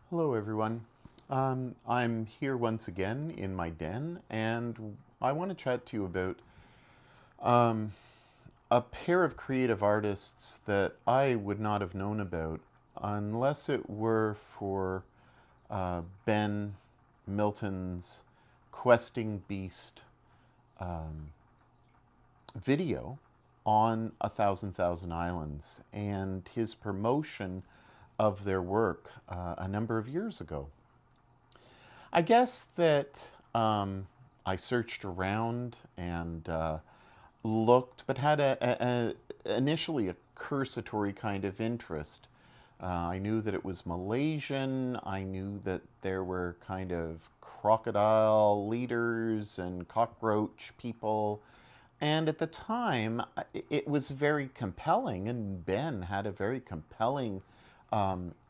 Hello, everyone. I'm here once again in my den, and I want to chat to you about um, a pair of creative artists that I would not have known about unless it were for Ben Milton's Questing Beast video on Thousand Islands and his promotion of their work a number of years ago. I guess that I searched around and looked, but had initially a cursory kind of interest. I knew that it was Malaysian. I knew that there were kind of crocodile leaders and cockroach people. And at the time, it was very compelling, and Ben had a very compelling,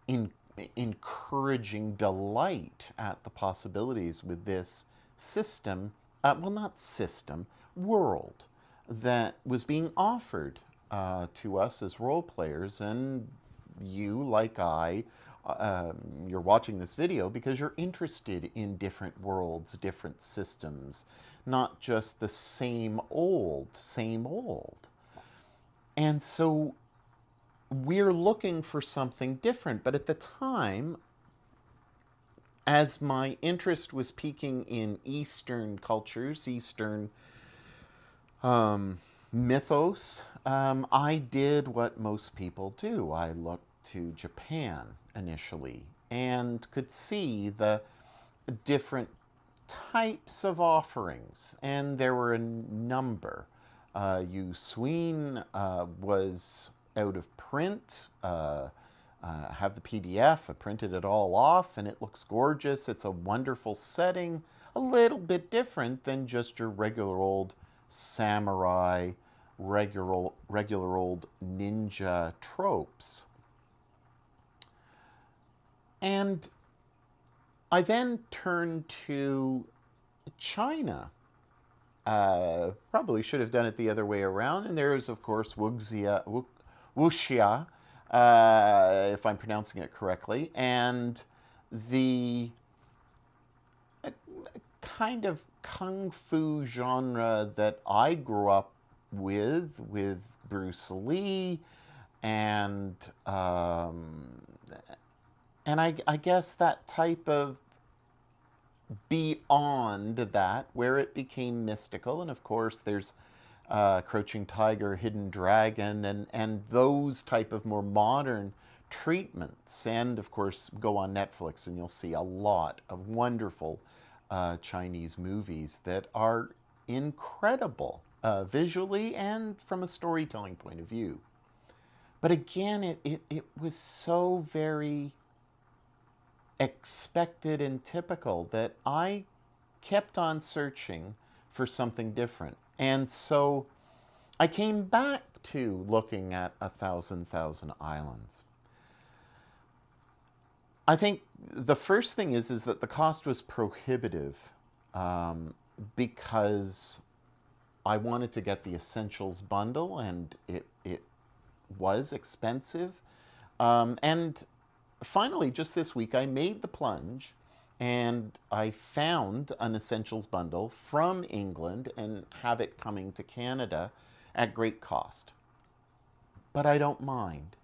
in, encouraging delight at the possibilities with this system, well, not system, world that was being offered to us as role players. And you, like you're watching this video because you're interested in different worlds, different systems, not just the same old, same old. And so we're looking for something different. But at the time, as my interest was peaking in Eastern cultures, Eastern mythos, I did what most people do. I looked to Japan initially and could see the different types of offerings, and there were a number. Yu Sween was out of print. Have the PDF. I printed it all off, and it looks gorgeous. It's a wonderful setting, a little bit different than just your regular old samurai, regular old ninja tropes. And I then turned to China. Probably should have done it the other way around. And there is, of course, Wuxia, if I'm pronouncing it correctly, and the kind of kung fu genre that I grew up with Bruce Lee, and I guess that type of beyond that, where it became mystical. And of course, there's Crouching Tiger, Hidden Dragon, and those type of more modern treatments. And of course, go on Netflix and you'll see a lot of wonderful Chinese movies that are incredible visually and from a storytelling point of view. But again, it was so very expected and typical that I kept on searching for something different. And so I came back to looking at Thousand Islands. I think the first thing is that the cost was prohibitive because I wanted to get the essentials bundle, and it was expensive. And finally, just this week, I made the plunge and I found an essentials bundle from England and have it coming to Canada at great cost. But I don't mind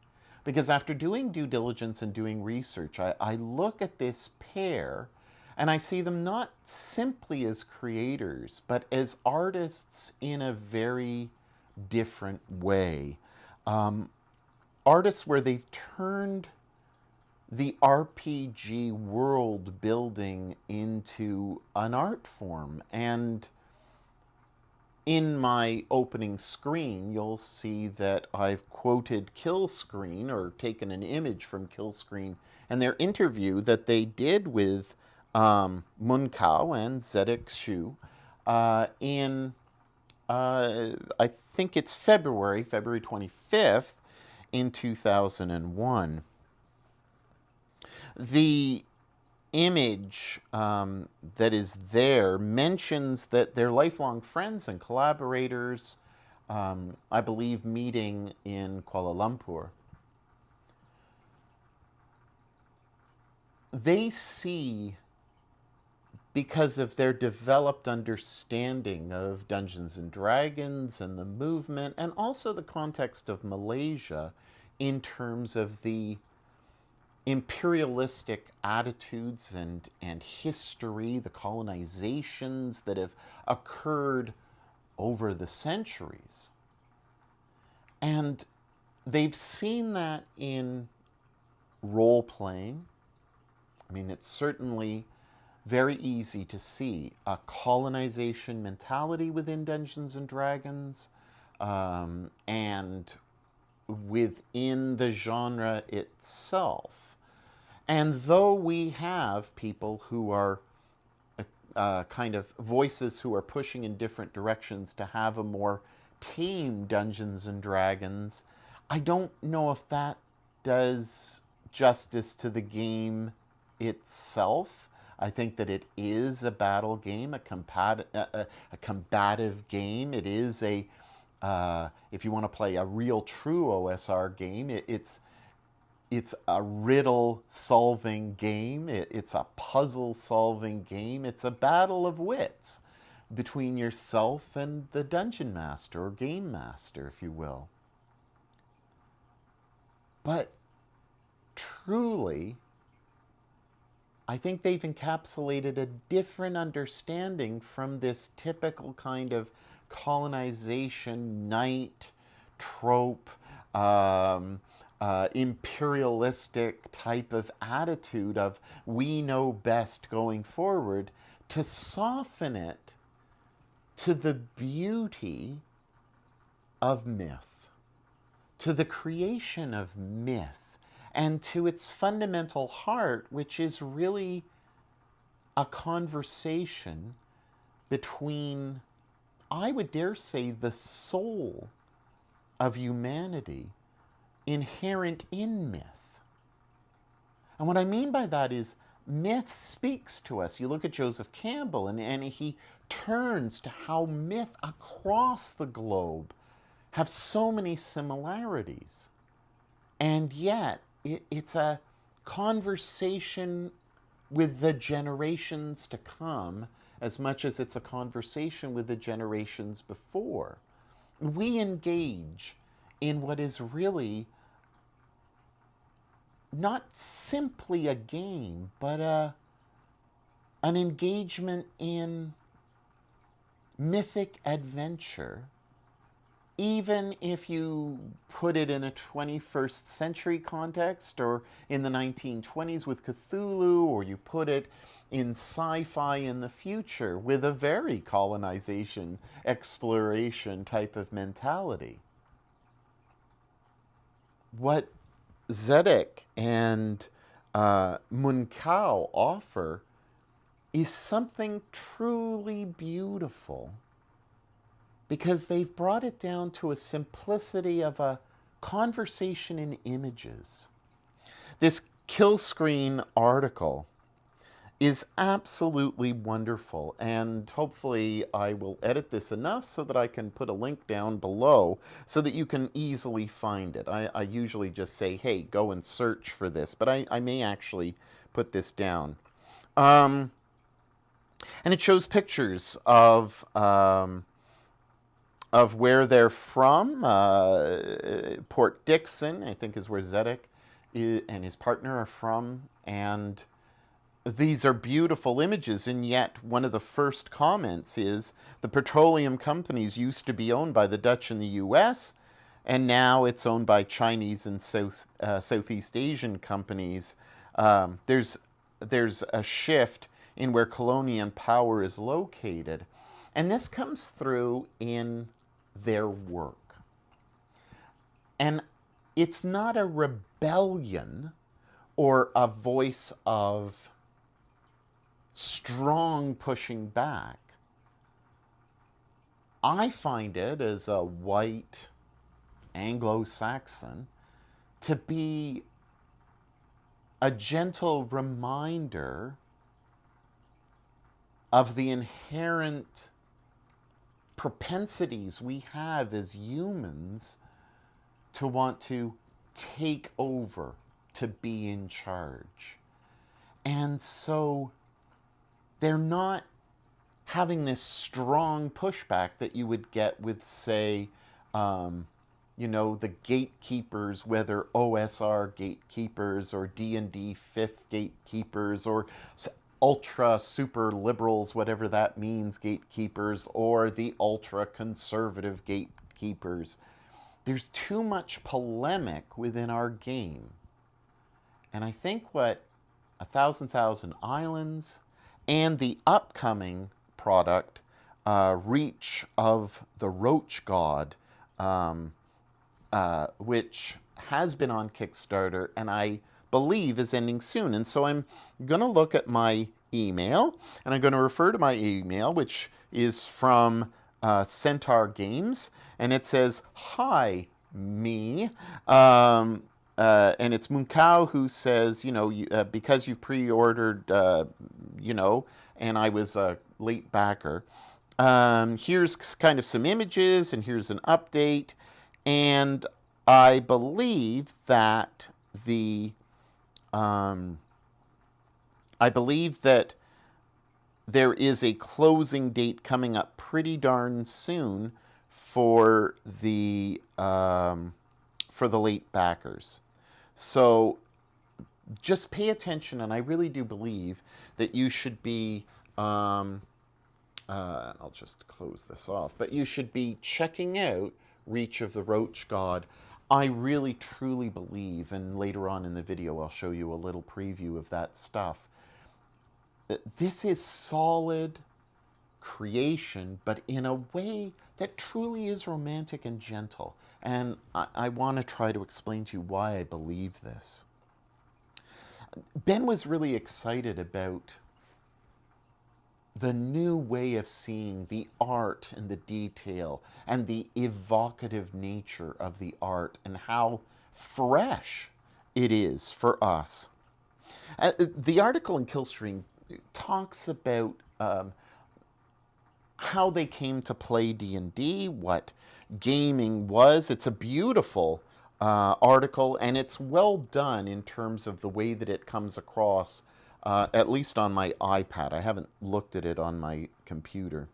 because after doing due diligence and doing research, I look at this pair and I see them not simply as creators, but as artists in a very different way. Artists where they've turned the RPG world building into an art form. And in my opening screen, you'll see that I've quoted Kill Screen or taken an image from Kill Screen and their interview that they did with Mun Kao and Zedek Shu in, I think it's February 25th in 2001. The image that is there mentions that they're lifelong friends and collaborators, I believe, meeting in Kuala Lumpur. they see, because of their developed understanding of Dungeons and Dragons and the movement, and also the context of Malaysia in terms of the imperialistic attitudes and history, the colonizations that have occurred over the centuries. And they've seen that in role playing. I mean, it's certainly very easy to see a colonization mentality within Dungeons and Dragons, and within the genre itself. And though we have people who are kind of voices who are pushing in different directions to have a more tame Dungeons and Dragons, I don't know if that does justice to the game itself. I think that it is a battle game, a combative game. It is a, if you want to play a real true OSR game, it's a riddle solving game. It's a puzzle solving game. It's a battle of wits between yourself and the dungeon master or game master, if you will. But truly, I think they've encapsulated a different understanding from this typical kind of colonization knight trope, imperialistic type of attitude of we know best going forward, to soften it to the beauty of myth, to the creation of myth, and to its fundamental heart, which is really a conversation between, I would dare say, the soul of humanity inherent in myth. And what I mean by that is myth speaks to us. You look at Joseph Campbell, and he turns to how myth across the globe have so many similarities. And yet, it's a conversation with the generations to come as much as it's a conversation with the generations before. We engage in what is really not simply a game, but an engagement in mythic adventure, even if you put it in a 21st century context or in the 1920s with Cthulhu, or you put it in sci-fi in the future with a very colonization, exploration type of mentality. What Zedek and Munkau offer is something truly beautiful, because they've brought it down to a simplicity of a conversation in images. This Kill Screen article is absolutely wonderful, and hopefully I will edit this enough so that I can put a link down below so that you can easily find it. I usually just say, hey, go and search for this, but I may actually put this down. And it shows pictures of where they're from. Port Dixon, I think, is where Zedek and his partner are from. And these are beautiful images, and yet one of the first comments is the petroleum companies used to be owned by the Dutch and the US, and now it's owned by Chinese and Southeast Asian companies. There's a shift in where colonial power is located. And this comes through in their work. And it's not a rebellion or a voice of strong pushing back. I find it, as a white Anglo-Saxon, to be a gentle reminder of the inherent propensities we have as humans to want to take over, to be in charge. And so they're not having this strong pushback that you would get with, say, the gatekeepers, whether OSR gatekeepers or D&D fifth gatekeepers or ultra super liberals, whatever that means, gatekeepers, or the ultra conservative gatekeepers. There's too much polemic within our game. And I think what Thousand Islands and the upcoming product, Reach of the Roach God, which has been on Kickstarter and I believe is ending soon. And so I'm going to look at my email and I'm going to refer to my email, which is from Centaur Games. And it says, "Hi, me." And it's Munkau who says, because you pre-ordered, and I was a late backer. Here's kind of some images, and here's an update. And I believe that there is a closing date coming up pretty darn soon for the late backers. So just pay attention, and I really do believe that you should be, I'll just close this off, but you should be checking out Reach of the Roach God. I really truly believe, and later on in the video I'll show you a little preview of that stuff, that this is solid creation, but in a way that truly is romantic and gentle. And I want to try to explain to you why I believe this. Ben was really excited about the new way of seeing the art and the detail and the evocative nature of the art and how fresh it is for us. The article in Killstream talks about how they came to play D&D, what gaming was. It's a beautiful article, and it's well done in terms of the way that it comes across, at least on my iPad. I haven't looked at it on my computer.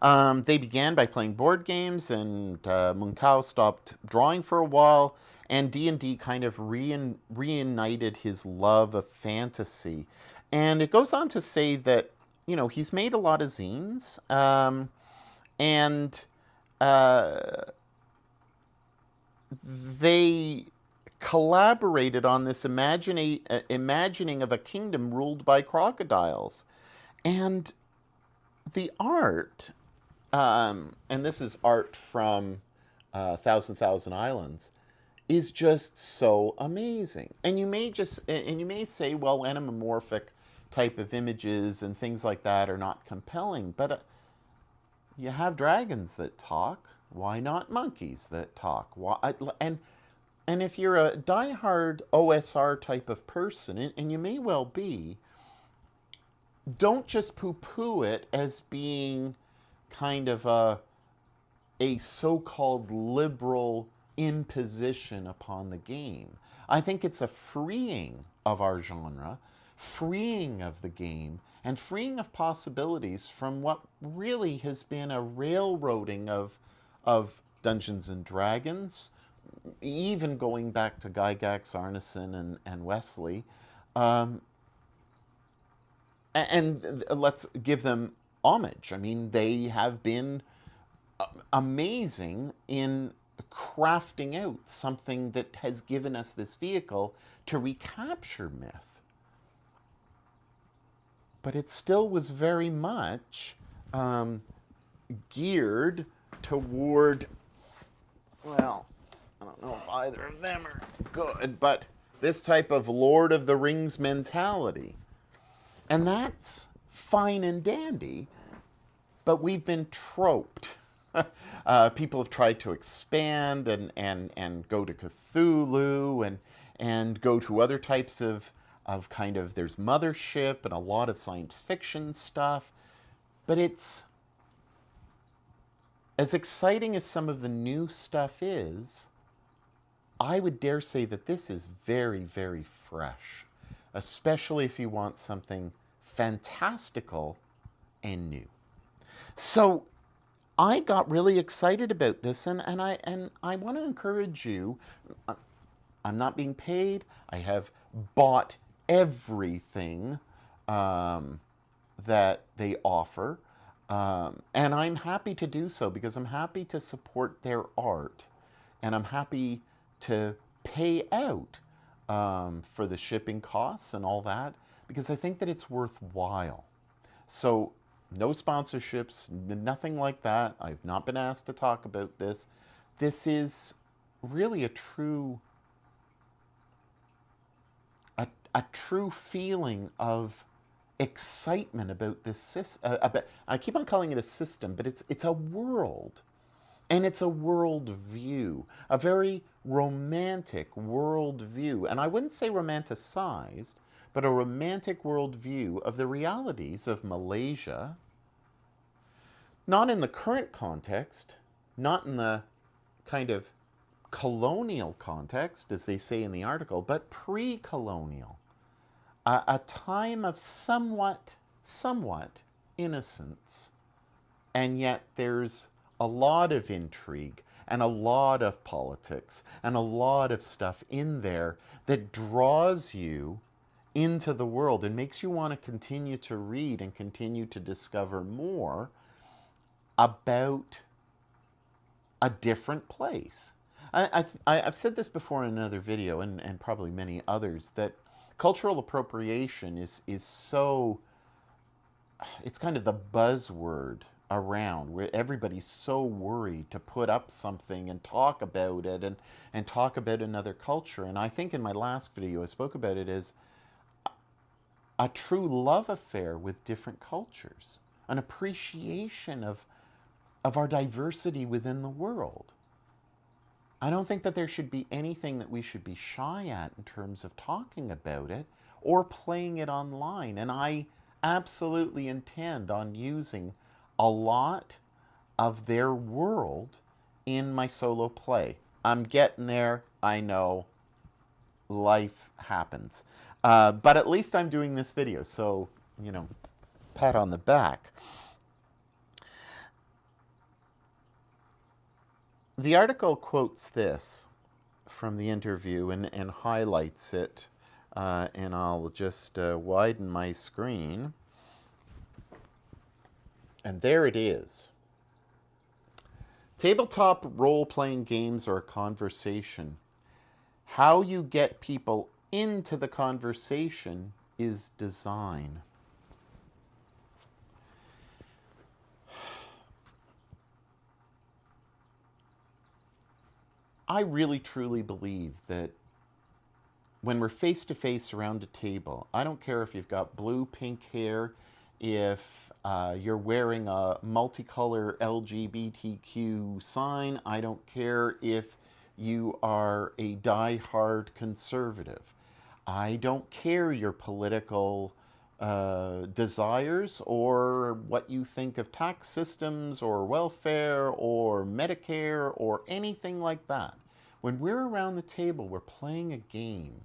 They began by playing board games, and Munkau stopped drawing for a while, and D&D kind of reunited his love of fantasy. And it goes on to say that, he's made a lot of zines, and they collaborated on this imagining of a kingdom ruled by crocodiles. And the art, and this is art from Thousand Islands, is just so amazing. And you may say, well, anamorphic type of images and things like that are not compelling, but you have dragons that talk. Why not monkeys that talk? And if you're a diehard OSR type of person, and you may well be, don't just poo-poo it as being kind of a so-called liberal imposition upon the game. I think it's a freeing of our genre, freeing of the game, and freeing of possibilities from what really has been a railroading of Dungeons and Dragons, even going back to Gygax, Arneson, and Wesley. And let's give them homage. I mean, they have been amazing in crafting out something that has given us this vehicle to recapture myth. But it still was very much geared toward, well, I don't know if either of them are good, but this type of Lord of the Rings mentality. And that's fine and dandy, but we've been troped. People have tried to expand and go to Cthulhu and go to other types of kind of, there's Mothership and a lot of science fiction stuff. But it's, as exciting as some of the new stuff is, I would dare say that this is very, very fresh. especially if you want something fantastical and new. So I got really excited about this, and I want to encourage you. I'm not being paid. I have bought everything um, that they offer, and I'm happy to do so because I'm happy to support their art, and I'm happy to pay out for the shipping costs and all that because I think that it's worthwhile. So, no sponsorships, nothing like that. I've not been asked to talk about this. This is really a true feeling of excitement about this system. I keep on calling it a system, but it's a world, and it's a world view, a very romantic world view, and I wouldn't say romanticized, but a romantic world view of the realities of Malaysia, not in the current context, not in the kind of colonial context, as they say in the article, but pre-colonial, a time of somewhat innocence, and yet there's a lot of intrigue and a lot of politics and a lot of stuff in there that draws you into the world and makes you want to continue to read and continue to discover more about a different place. I've said this before in another video, and probably many others, that cultural appropriation is so, it's kind of the buzzword around where everybody's so worried to put up something and talk about it and talk about another culture. And I think in my last video I spoke about it as a true love affair with different cultures, an appreciation of our diversity within the world. I don't think that there should be anything that we should be shy at in terms of talking about it or playing it online. And I absolutely intend on using a lot of their world in my solo play. I'm getting there, I know. Life happens. But at least I'm doing this video, so, pat on the back. The article quotes this from the interview and highlights it, and I'll just widen my screen. And there it is. Tabletop role-playing games are a conversation. How you get people into the conversation is design. I really truly believe that when we're face to face around a table, I don't care if you've got blue, pink hair, if you're wearing a multicolor LGBTQ sign, I don't care if you are a die-hard conservative. I don't care your political desires or what you think of tax systems or welfare or Medicare or anything like that. When we're around the table, we're playing a game.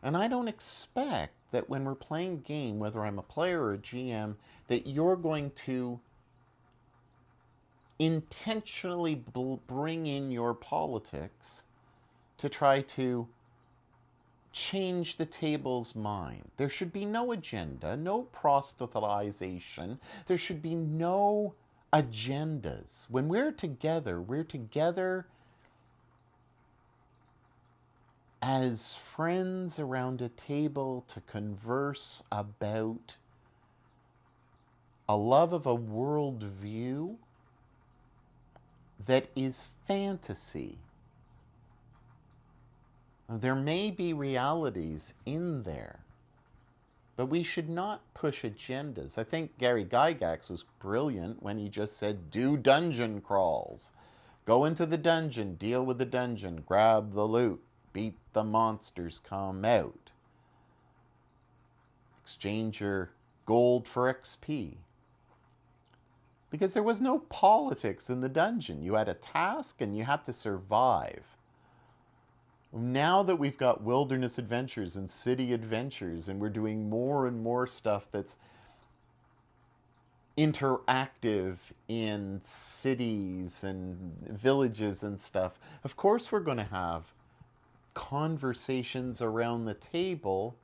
And I don't expect that when we're playing a game, whether I'm a player or a GM, that you're going to intentionally bring in your politics to try to change the table's mind. There should be no agenda, no proselytization. There should be no agendas. When we're together as friends around a table to converse about a love of a worldview that is fantasy. There may be realities in there, but we should not push agendas. I think Gary Gygax was brilliant when he just said, do dungeon crawls. Go into the dungeon, deal with the dungeon, grab the loot, beat the monsters, come out. Exchange your gold for XP. Because there was no politics in the dungeon. You had a task and you had to survive. Now that we've got wilderness adventures and city adventures, and we're doing more and more stuff that's interactive in cities and villages and stuff, of course we're going to have conversations around the table,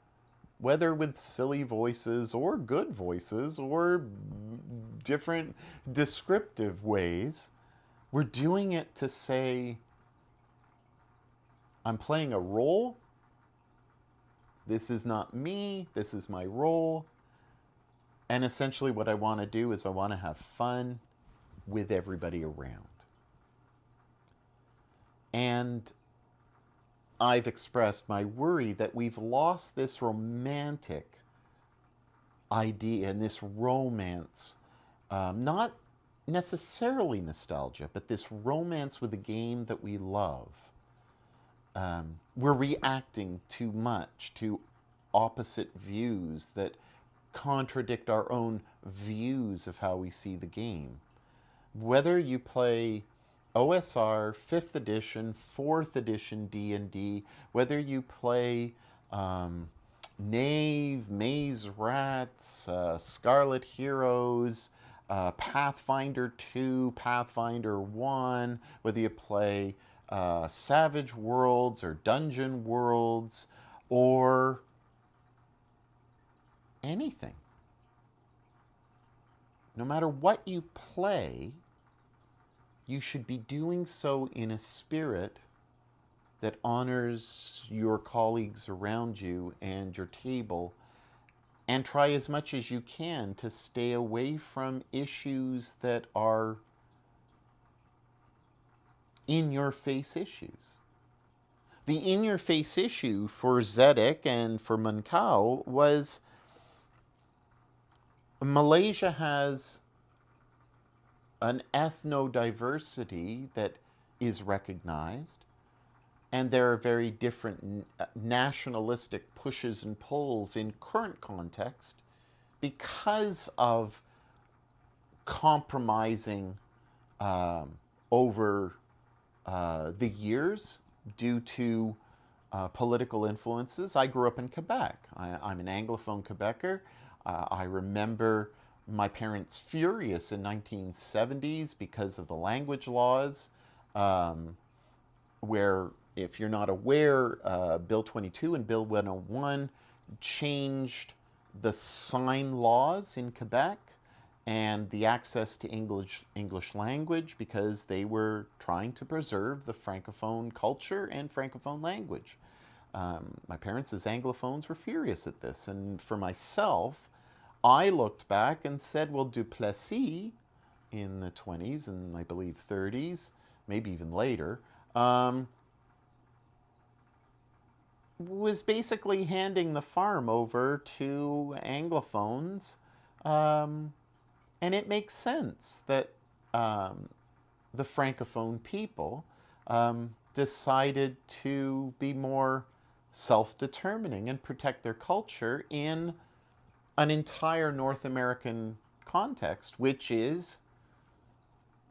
whether with silly voices or good voices or different descriptive ways. We're doing it to say, I'm playing a role. This is not me. This is my role. And essentially, what I want to do is I want to have fun with everybody around. And I've expressed my worry that we've lost this romantic idea and this romance, not necessarily nostalgia, but this romance with the game that we love. We're reacting too much to opposite views that contradict our own views of how we see the game. Whether you play OSR, 5th edition, 4th edition D&D, whether you play Knave, Maze Rats, Scarlet Heroes, Pathfinder 2, Pathfinder 1, whether you play Savage Worlds or Dungeon Worlds or anything. No matter what you play, you should be doing so in a spirit that honors your colleagues around you and your table, and try as much as you can to stay away from issues that are in-your-face issues. The in-your-face issue for Zedek and for Munkau was Malaysia has an ethnodiversity that is recognized, and there are very different nationalistic pushes and pulls in current context because of compromising over the years due to political influences. I grew up in Quebec. I'm an Anglophone Quebecer. I remember my parents furious in 1970s because of the language laws, where, if you're not aware, Bill 22 and Bill 101 changed the sign laws in Quebec and the access to English language because they were trying to preserve the Francophone culture and Francophone language. My parents, as Anglophones, were furious at this. And for myself, I looked back and said, well, Duplessis in the 20s and I believe 30s, maybe even later, was basically handing the farm over to Anglophones. And it makes sense that the Francophone people decided to be more self-determining and protect their culture in an entire North American context, which is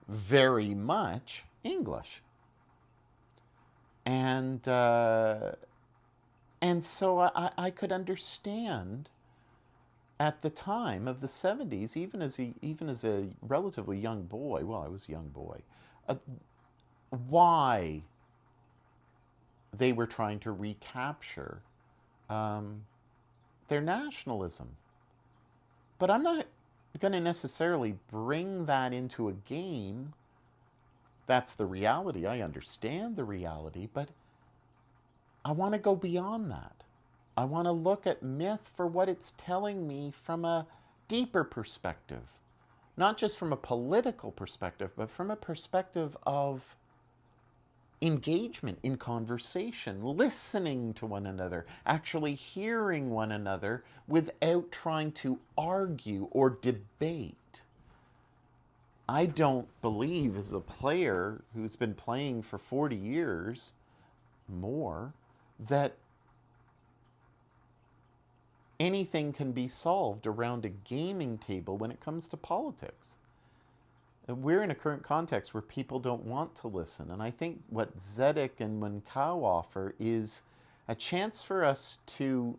very much English. And so I could understand at the time of the 70s, even as a relatively young boy, well, I was a young boy, why they were trying to recapture their nationalism. But I'm not going to necessarily bring that into a game. That's the reality. I understand the reality, but I want to go beyond that. I want to look at myth for what it's telling me from a deeper perspective. Not just from a political perspective, but from a perspective of engagement in conversation, listening to one another, actually hearing one another without trying to argue or debate. I don't believe, as a player who's been playing for 40 years more, that anything can be solved around a gaming table when it comes to politics. We're in a current context where people don't want to listen. And I think what Zedek and Munkau offer is a chance for us to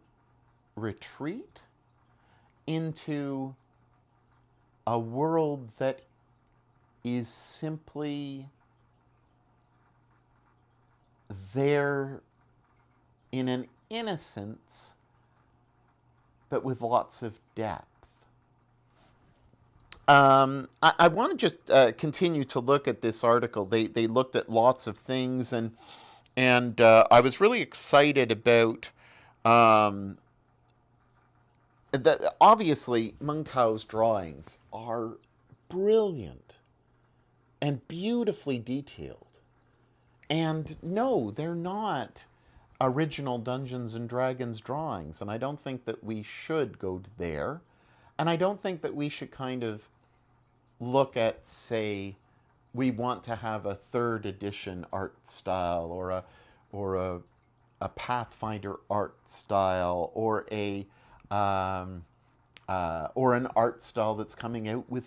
retreat into a world that is simply there in an innocence, but with lots of depth. I want to just continue to look at this article. They looked at lots of things, and I was really excited about that. Obviously, Munkau's drawings are brilliant and beautifully detailed. And no, they're not original Dungeons and Dragons drawings, and I don't think that we should go there. And I don't think that we should kind of look at, say, we want to have a third edition art style or a Pathfinder art style or an art style that's coming out with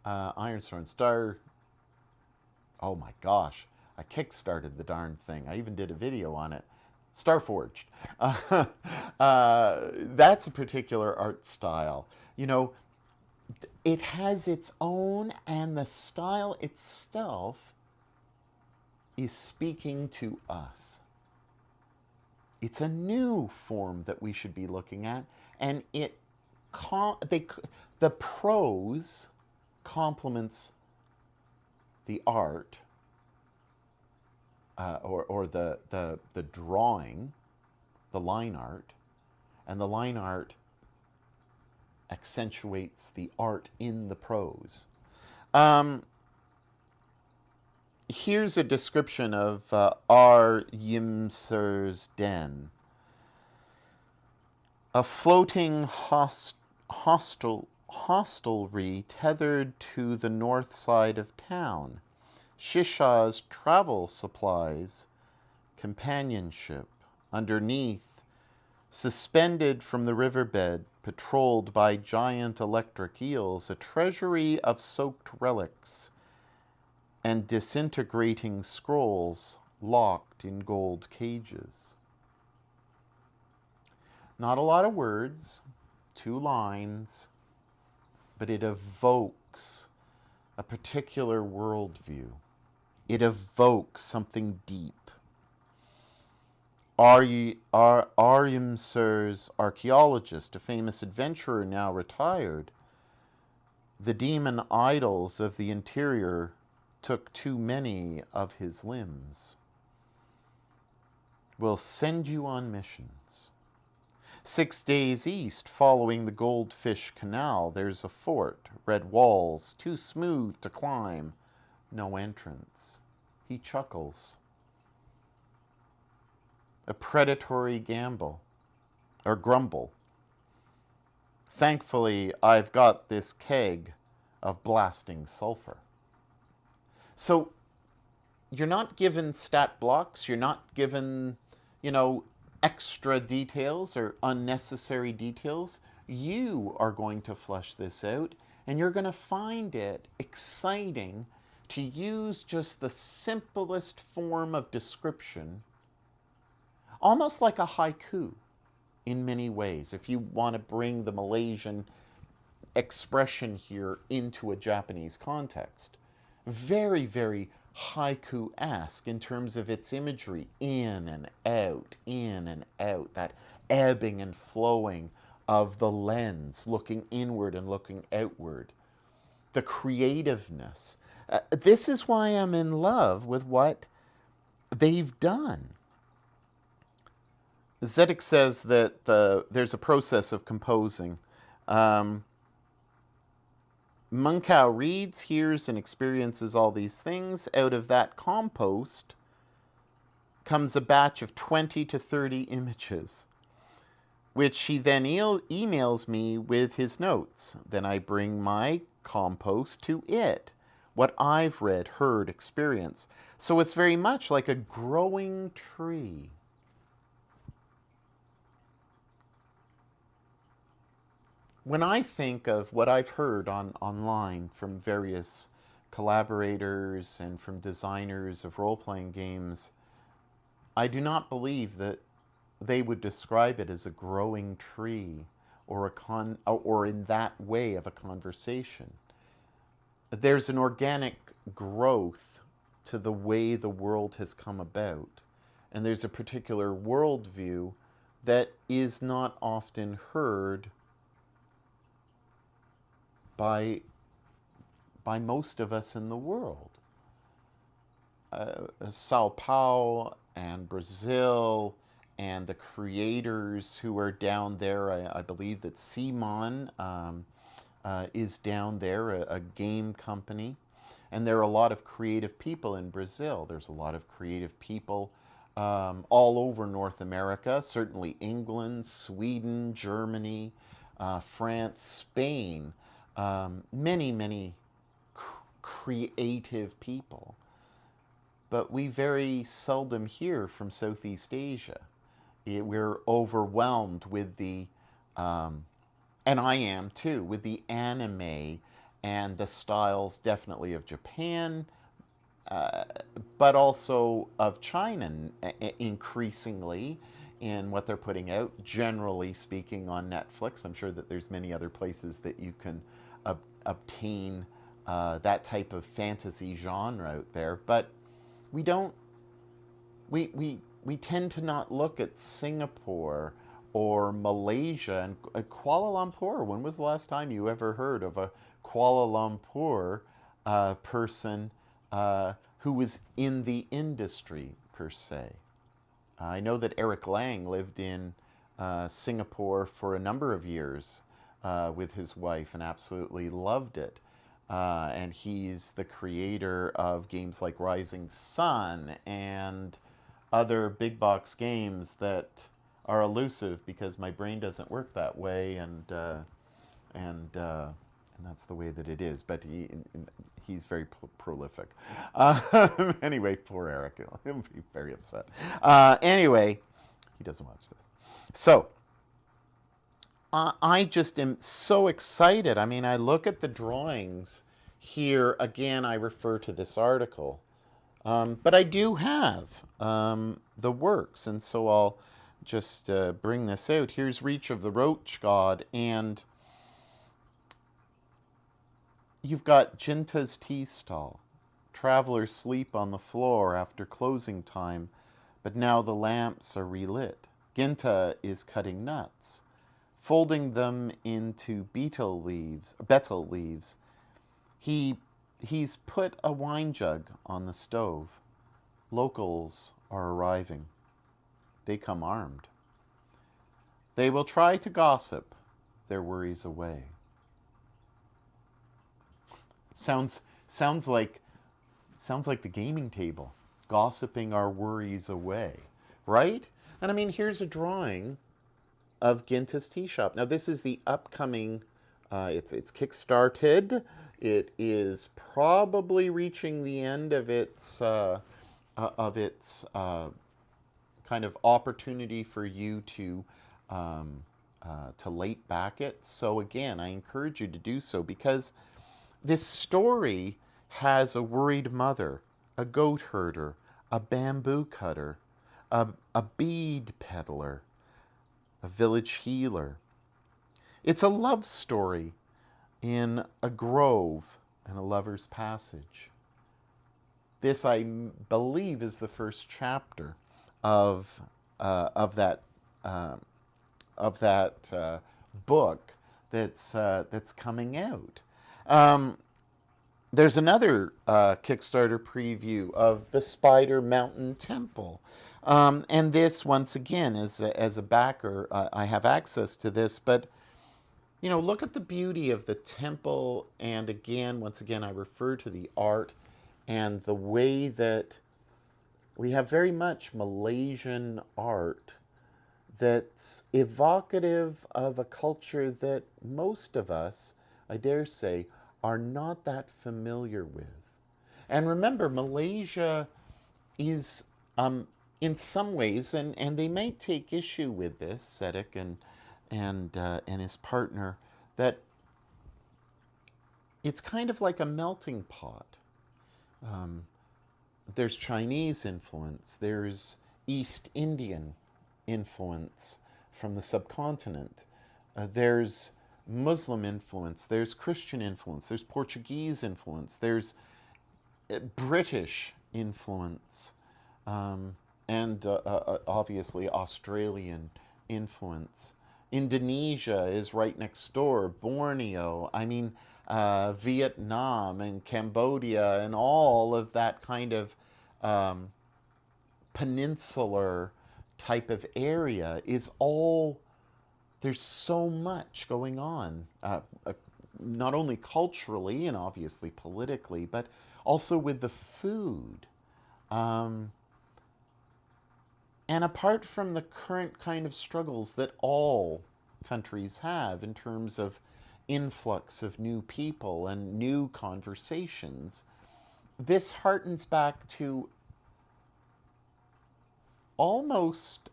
Ironstone Star. Oh my gosh, I kickstarted the darn thing. I even did a video on it. Starforged. That's a particular art style. You know, it has its own, and the style itself is speaking to us. It's a new form that we should be looking at, and the prose complements the art, or the drawing, the line art, and the line art accentuates the art in the prose. Here's a description of R. Yimser's den. A floating hostelry tethered to the north side of town. Shisha's travel supplies, companionship. Underneath, suspended from the riverbed, patrolled by giant electric eels, a treasury of soaked relics and disintegrating scrolls locked in gold cages. Not a lot of words, 2 lines, but it evokes a particular worldview. It evokes something deep. Aryumsur's archaeologist, a famous adventurer now retired, the demon idols of the interior took too many of his limbs. Will send you on missions. 6 days east, following the Goldfish Canal, there's a fort, red walls, too smooth to climb, no entrance. He chuckles. A predatory grumble. Thankfully, I've got this keg of blasting sulfur. So you're not given stat blocks, you're not given, extra details or unnecessary details. You are going to flesh this out, and you're going to find it exciting to use just the simplest form of description, almost like a haiku in many ways, if you want to bring the Malaysian expression here into a Japanese context. Very, very haiku-esque in terms of its imagery, in and out, that ebbing and flowing of the lens, looking inward and looking outward. The creativeness. This is why I'm in love with what they've done. Zedek says that there's a process of composing. Munkau reads, hears, and experiences all these things. Out of that compost comes a batch of 20 to 30 images, which he then emails me with his notes. Then I bring my compost to it, what I've read, heard, experienced. So it's very much like a growing tree. when I think of what I've heard online from various collaborators and from designers of role playing games, I do not believe that they would describe it as a growing tree or or in that way of a conversation. There's an organic growth to the way the world has come about, and there's a particular worldview that is not often heard by most of us in the world. Sao Paulo and Brazil and the creators who are down there. I believe that Simon is down there, a game company. And there are a lot of creative people in Brazil. There's a lot of creative people all over North America, certainly England, Sweden, Germany, France, Spain. Many, many creative people. But we very seldom hear from Southeast Asia. We're overwhelmed with and I am too, with the anime and the styles definitely of Japan, but also of China increasingly in what they're putting out, generally speaking, on Netflix. I'm sure that there's many other places that you can obtain that type of fantasy genre out there. But we don't, we tend to not look at Singapore or Malaysia and Kuala Lumpur. When was the last time you ever heard of a Kuala Lumpur person who was in the industry per se? I know that Eric Lang lived in Singapore for a number of years with his wife and absolutely loved it. And he's the creator of games like Rising Sun and other big box games that are elusive because my brain doesn't work that way, and that's the way that it is. But he's very prolific. Anyway, poor Eric, he'll be very upset. Anyway, he doesn't watch this. So I just am so excited. I mean, I look at the drawings here. Again, I refer to this article. But I do have the works, and so I'll just bring this out. Here's Reach of the Roach God, and you've got Jinta's tea stall. Travelers sleep on the floor after closing time, but now the lamps are relit. Ginta is cutting nuts, folding them into betel leaves. He's put a wine jug on the stove. Locals are arriving. They come armed. They will try to gossip their worries away. Sounds like the gaming table, gossiping our worries away, right? And I mean, here's a drawing of Ginta's Tea Shop. Now, this is the upcoming. It's kickstarted. It is probably reaching the end of its kind of opportunity for you to late back it. So again, I encourage you to do so because this story has a worried mother, a goat herder, a bamboo cutter, a bead peddler, a village healer. It's a love story in a grove and a lover's passage. This, I believe, is the first chapter of that book that's coming out. There's another Kickstarter preview of the Spider Mountain Temple. And this, once again, as a backer, I have access to this. But, you know, look at the beauty of the temple. And again, once again, I refer to the art and the way that we have very much Malaysian art that's evocative of a culture that most of us, I dare say, are not that familiar with. And remember, Malaysia is, in some ways, and they might take issue with this, Sedek and his partner, that it's kind of like a melting pot. There's Chinese influence, there's East Indian influence from the subcontinent, there's Muslim influence, there's Christian influence, there's Portuguese influence, there's British influence, and obviously Australian influence. Indonesia is right next door, Borneo, Vietnam and Cambodia, and all of that kind of um, peninsular type of area is all, there's so much going on, not only culturally and obviously politically, but also with the food. Um, and apart from the current kind of struggles that all countries have in terms of influx of new people and new conversations, this harkens back to almost,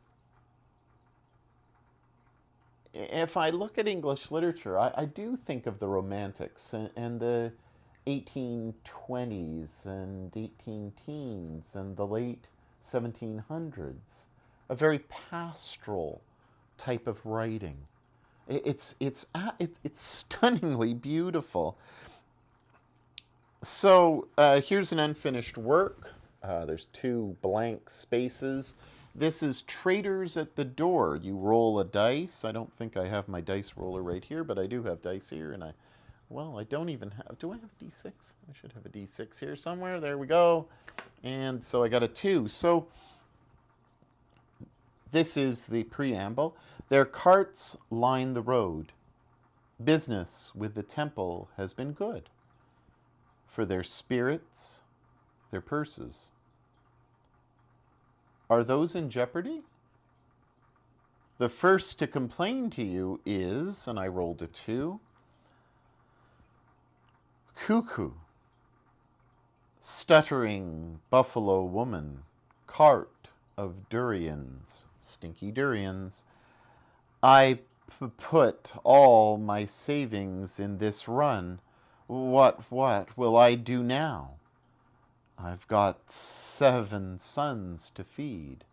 if I look at English literature, I do think of the Romantics and the 1820s and 18 teens and the late 1700s, a very pastoral type of writing. It's stunningly beautiful. So here's an unfinished work. There's two blank spaces. This is Traders at the Door. You roll a dice. I don't think I have my dice roller right here, but I do have dice here, and I don't even have, do I have a D6? I should have a D6 here somewhere. There we go. And so I got a 2. So this is the preamble. Their carts line the road. Business with the temple has been good. For their spirits, their purses. Are those in jeopardy? The first to complain to you is, and I rolled a 2, Cuckoo, stuttering buffalo woman, cart of durians, stinky durians. I put all my savings in this run. What will I do now? I've got 7 sons to feed.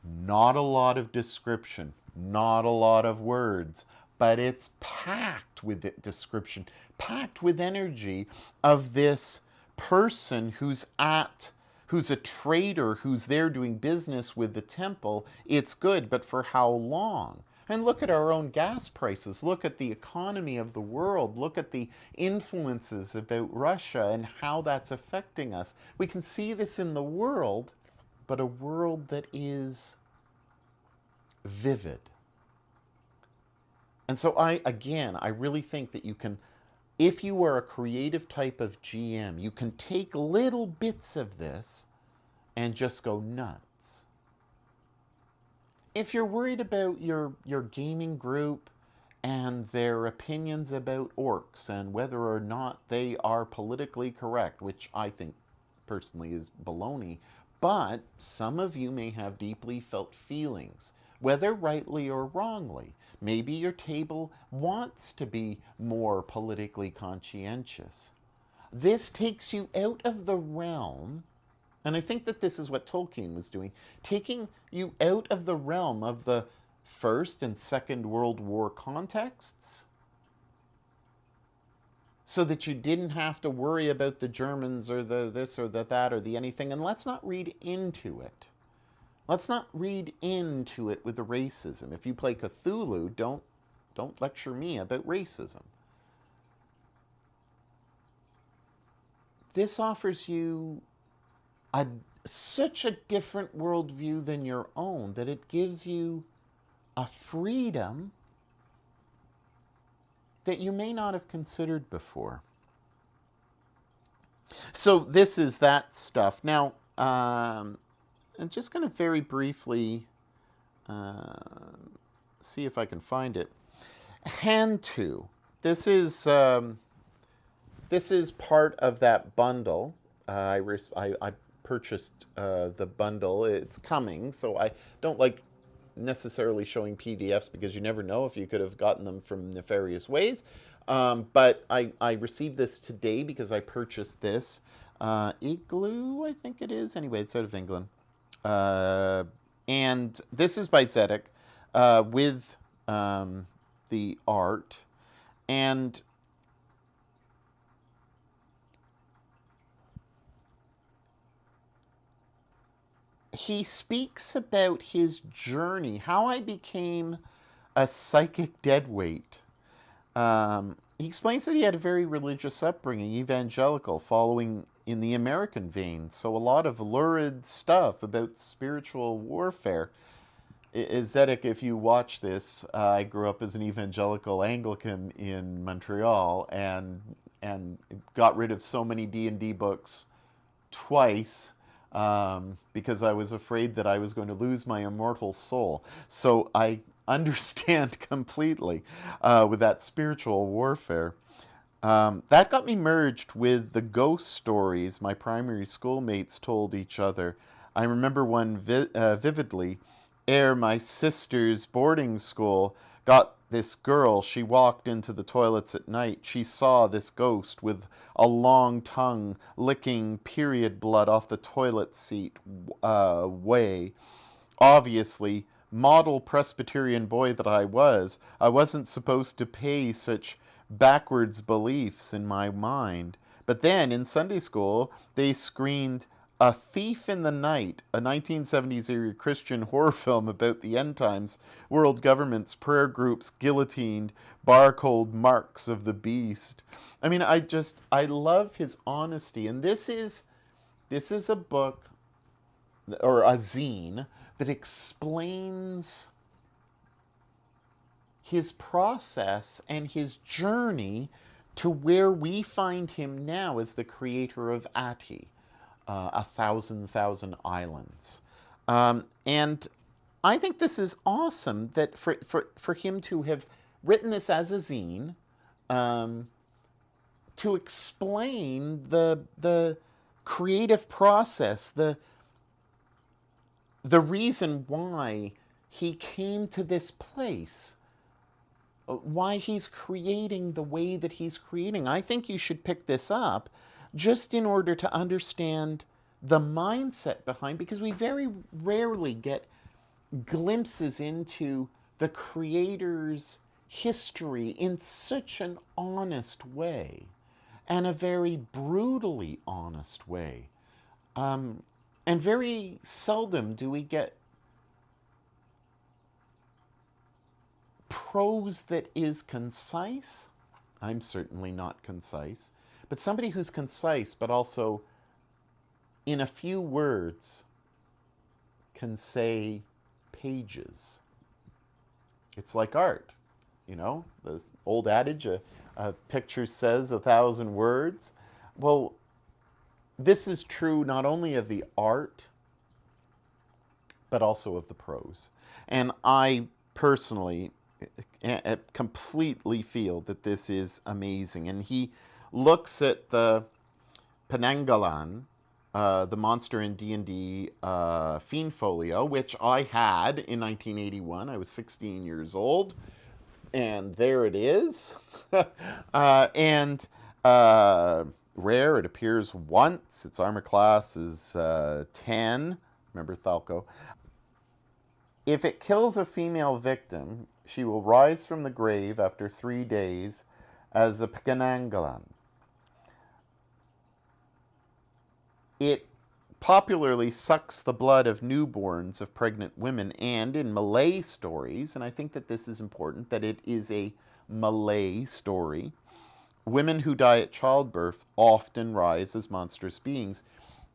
Not a lot of description, not a lot of words, but it's packed with description, packed with energy of this person who's a trader, who's there doing business with the temple. It's good, but for how long? And look at our own gas prices. Look at the economy of the world. Look at the influences about Russia and how that's affecting us. We can see this in the world, but a world that is vivid. And so I really think that you can, if you are a creative type of GM, you can take little bits of this and just go nuts. If you're worried about your gaming group and their opinions about orcs and whether or not they are politically correct, which I think personally is baloney, but some of you may have deeply felt feelings, whether rightly or wrongly. Maybe your table wants to be more politically conscientious. This takes you out of the realm, and I think that this is what Tolkien was doing, taking you out of the realm of the First and Second World War contexts, so that you didn't have to worry about the Germans or the this or the that or the anything. And let's not read into it. Let's not read into it with the racism. If you play Cthulhu, don't lecture me about racism. This offers you such a different worldview than your own that it gives you a freedom that you may not have considered before. So this is that stuff. Now, I'm just going to very briefly see if I can find it. Hand to. This is part of that bundle. I purchased the bundle. It's coming, so I don't like necessarily showing PDFs because you never know if you could have gotten them from nefarious ways. But I received this today because I purchased this. Igloo, I think it is. Anyway, it's out of England. Uh, and this is by Zedek with the art. And he speaks about his journey, how I became a psychic deadweight. He explains that he had a very religious upbringing, evangelical, following in the American vein. So a lot of lurid stuff about spiritual warfare. Zedek, if you watch this, I grew up as an evangelical Anglican in Montreal, and got rid of so many D&D books twice because I was afraid that I was going to lose my immortal soul. So I understand completely with that spiritual warfare. That got me merged with the ghost stories my primary schoolmates told each other. I remember one vividly. Ere my sister's boarding school got this girl, she walked into the toilets at night. She saw this ghost with a long tongue licking period blood off the toilet seat way. Obviously, model Presbyterian boy that I wasn't supposed to pay such backwards beliefs in my mind. But then in Sunday school, they screened A Thief in the Night, a 1970s era Christian horror film about the end times, world governments, prayer groups, guillotined, barcode marks of the beast. I mean, I love his honesty. And this is a book or a zine that explains his process and his journey to where we find him now as the creator of Ati, a thousand islands. And I think this is awesome that for him to have written this as a zine, to explain the creative process, the reason why he came to this place, why he's creating the way that he's creating. I think you should pick this up just in order to understand the mindset behind, because we very rarely get glimpses into the creator's history in such an honest way, and a very brutally honest way. And very seldom do we get prose that is concise. I'm certainly not concise, but somebody who's concise but also in a few words can say pages. It's like art, this old adage, a picture says 1,000 words. Well, this is true not only of the art, but also of the prose. And I personally completely feel that this is amazing. And he looks at the Penangalan, the monster in D&D Fiend Folio, which I had in 1981. I was 16 years old. And there it is. and rare, it appears once. Its armor class is 10. Remember Thalco. If it kills a female victim, she will rise from the grave after 3 days as a Penangalan. It popularly sucks the blood of newborns of pregnant women, and in Malay stories, and I think that this is important, that it is a Malay story, women who die at childbirth often rise as monstrous beings.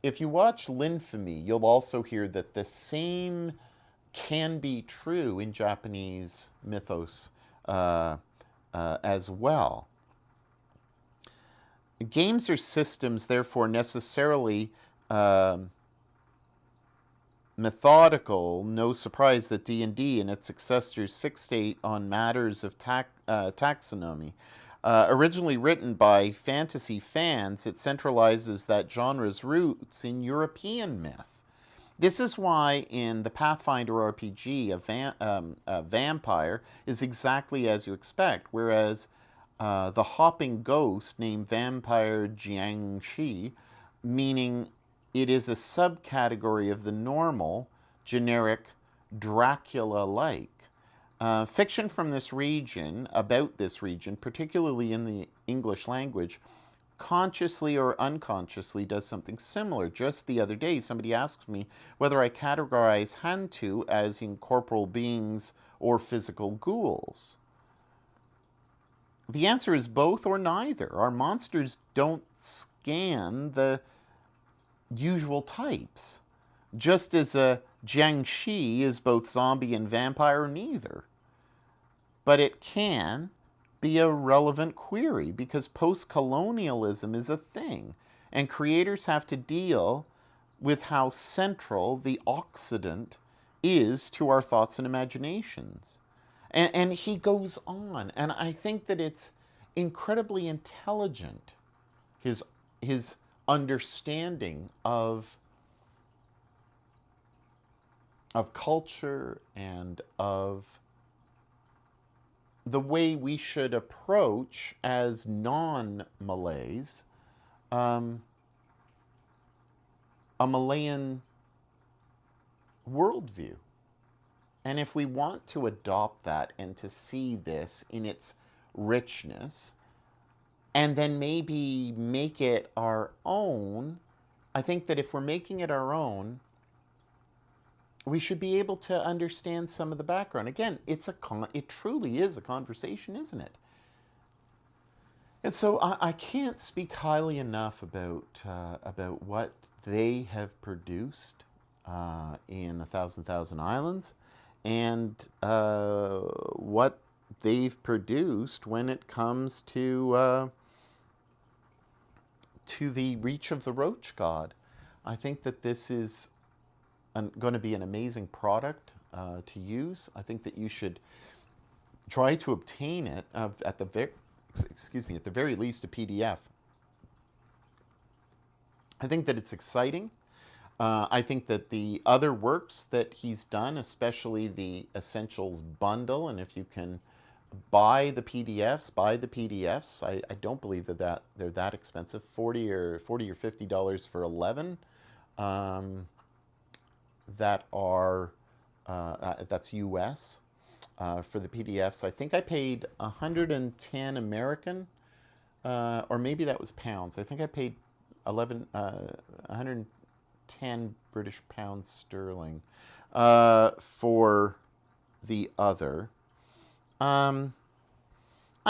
If you watch Linfamy, you'll also hear that the same can be true in Japanese mythos as well. Games or systems, therefore, necessarily methodical. No surprise that D&D and its successors fixate on matters of taxonomy. Originally written by fantasy fans, it centralizes that genre's roots in European myth. This is why in the Pathfinder RPG, a vampire is exactly as you expect, whereas the hopping ghost named Vampire Jiangshi, meaning it is a subcategory of the normal, generic Dracula like. Fiction from this region, about this region, particularly in the English language, consciously or unconsciously does something similar. Just the other day, somebody asked me whether I categorize Hantu as incorporeal beings or physical ghouls. The answer is both or neither. Our monsters don't scan the usual types, just as a Jiangshi is both zombie and vampire, neither. But it can be a relevant query because post-colonialism is a thing, and creators have to deal with how central the Occident is to our thoughts and imaginations. And he goes on, and I think that it's incredibly intelligent, his, his understanding of culture and of the way we should approach as non-Malays a Malayan worldview. And if we want to adopt that and to see this in its richness and then maybe make it our own, I think that if we're making it our own, we should be able to understand some of the background. Again, it truly is a conversation, isn't it? And so I can't speak highly enough about what they have produced in 1,000 Islands, and what they've produced when it comes to the reach of the Roach God. I think that this is going to be an amazing product to use. I think that you should try to obtain it at the very least a PDF. I think that it's exciting. I think that the other works that he's done, especially the Essentials bundle, and if you can buy the PDFs. I don't believe that they're that expensive. $40 or $50 for 11. That's US for the PDFs. I think I paid 110 American, or maybe that was pounds. I think I paid 110 British pounds sterling for the other. I'm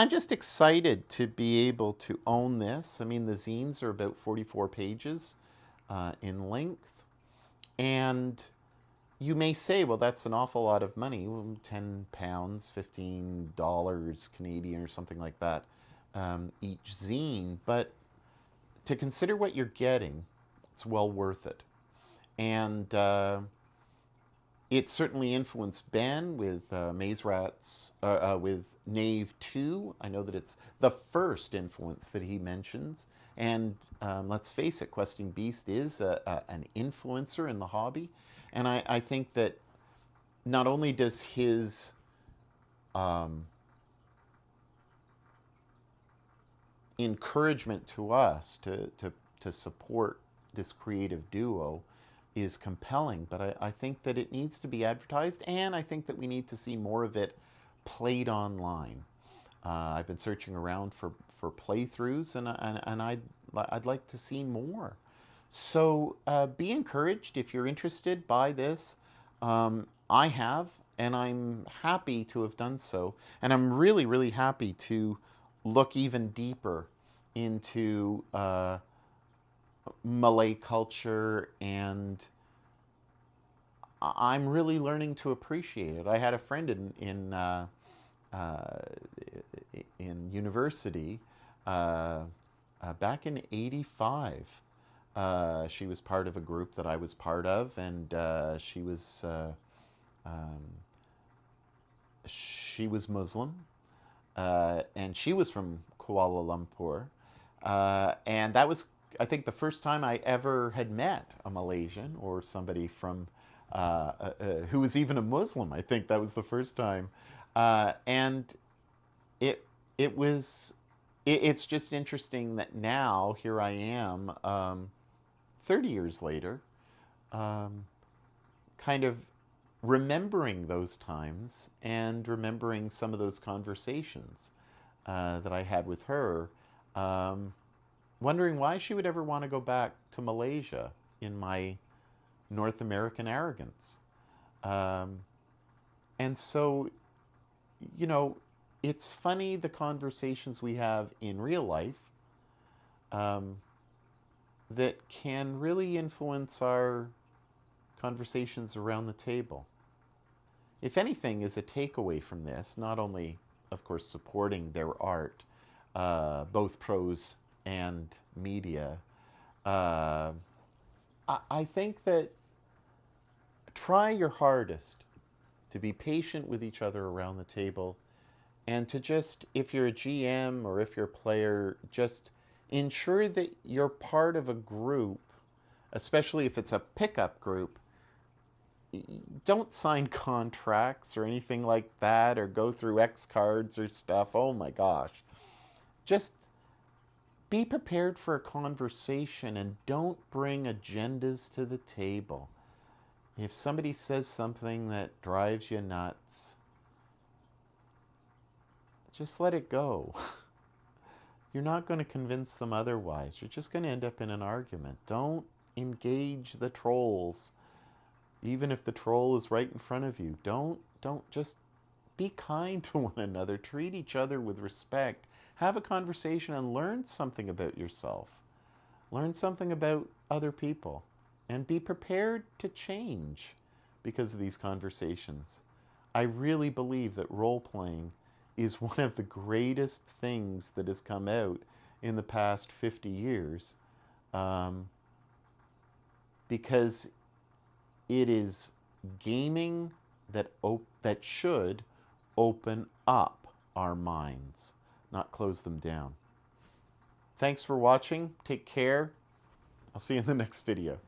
just excited to be able to own this. I mean, the zines are about 44 pages in length. And you may say, well, that's an awful lot of money, 10 pounds, $15 Canadian or something like that, each zine. But to consider what you're getting, it's well worth it. And it certainly influenced Ben with Maze Rats, with Knave 2. I know that it's the first influence that he mentions. And let's face it, Questing Beast is an influencer in the hobby. And I think that not only does his encouragement to us to support this creative duo is compelling, but I think that it needs to be advertised, and I think that we need to see more of it played online. I've been searching around for playthroughs, and I'd like to see more. So be encouraged if you're interested by this. I have, and I'm happy to have done so, and I'm really, really happy to look even deeper into Malay culture, and I'm really learning to appreciate it. I had a friend in university back in '85. She was part of a group that I was part of, and she was Muslim, and she was from Kuala Lumpur, and that was I think the first time I ever had met a Malaysian or somebody from who was even a Muslim. I think that was the first time, and it it was it's just interesting that now here I am, 30 years later, um, kind of remembering those times and remembering some of those conversations that I had with her, um, wondering why she would ever want to go back to Malaysia in my North American arrogance. Um, and so, you know, it's funny the conversations we have in real life, um, that can really influence our conversations around the table. If anything is a takeaway from this, not only, of course, supporting their art, both prose and media, uh, I think that try your hardest to be patient with each other around the table and to just, if you're a GM or if you're a player, just ensure that you're part of a group, especially if it's a pickup group. Don't sign contracts or anything like that or go through X cards or stuff. Oh my gosh. Just be prepared for a conversation and don't bring agendas to the table. If somebody says something that drives you nuts, just let it go. You're not going to convince them otherwise. You're just going to end up in an argument. Don't engage the trolls, even if the troll is right in front of you. Don't just be kind to one another. Treat each other with respect. Have a conversation and learn something about yourself. Learn something about other people. And be prepared to change because of these conversations. I really believe that role playing is one of the greatest things that has come out in the past 50 years, um, because it is gaming that should open up our minds, not close them down. Thanks for watching. Take care. I'll see you in the next video.